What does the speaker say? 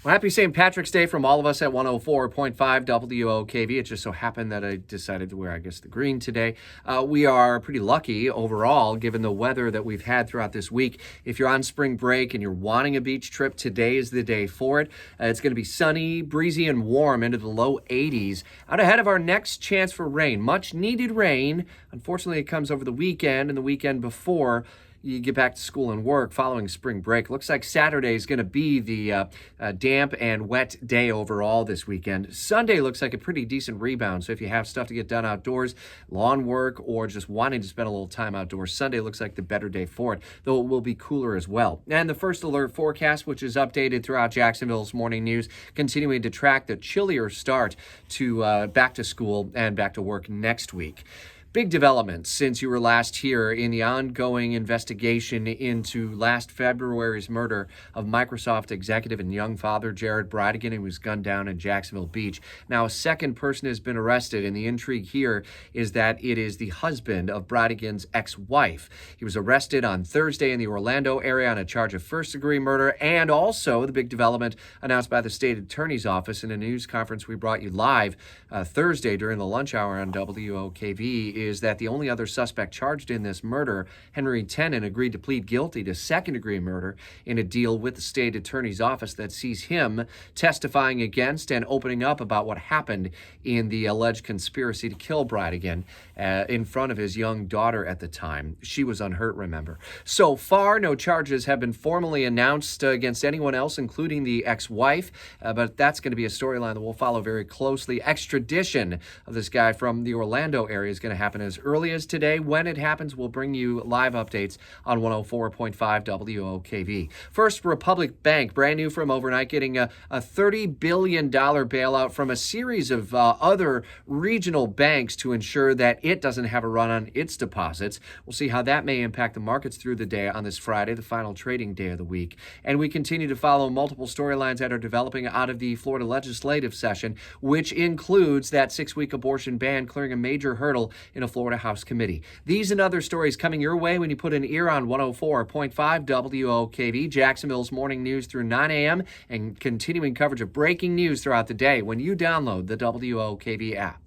Well, happy St. Patrick's Day from all of us at 104.5 WOKV. It just so happened that I decided to wear, I guess, the green today. We are pretty lucky overall, given the weather that we've had throughout this week. If you're on spring break and you're wanting a beach trip, today is the day for it. It's going to be sunny, breezy, and warm into the low 80s. Out ahead of our next chance for rain, much needed rain. Unfortunately, it comes over the weekend and the weekend before you get back to school and work following spring break. Looks like Saturday is going to be the damp and wet day overall this weekend. Sunday looks like a pretty decent rebound. So if you have stuff to get done outdoors, lawn work, or just wanting to spend a little time outdoors, Sunday looks like the better day for it, though it will be cooler as well. And the first alert forecast, which is updated throughout Jacksonville's morning news, continuing to track the chillier start to back to school and back to work next week. Big developments since you were last here in the ongoing investigation into last February's murder of Microsoft executive and young father Jared Bridegan, who was gunned down in Jacksonville Beach. Now, a second person has been arrested, and the intrigue here is that it is the husband of Bridegan's ex-wife. He was arrested on Thursday in the Orlando area on a charge of first-degree murder, and also the big development announced by the state attorney's office in a news conference we brought you live Thursday during the lunch hour on WOKV is that the only other suspect charged in this murder, Henry Tennant, agreed to plead guilty to second-degree murder in a deal with the state attorney's office that sees him testifying against and opening up about what happened in the alleged conspiracy to kill Bridegan in front of his young daughter at the time. She was unhurt, remember. So far, no charges have been formally announced against anyone else, including the ex-wife, but that's going to be a storyline that we'll follow very closely. Extradition of this guy from the Orlando area is going to happen as early as today. When it happens, we'll bring you live updates on 104.5 WOKV. First Republic Bank, brand new from overnight, getting a $30 billion bailout from a series of other regional banks to ensure that it doesn't have a run on its deposits. We'll see how that may impact the markets through the day on this Friday, the final trading day of the week. And we continue to follow multiple storylines that are developing out of the Florida legislative session, which includes that 6-week abortion ban clearing a major hurdle in a Florida House committee. These and other stories coming your way when you put an ear on 104.5 WOKV, Jacksonville's morning news through 9 a.m., and continuing coverage of breaking news throughout the day when you download the WOKV app.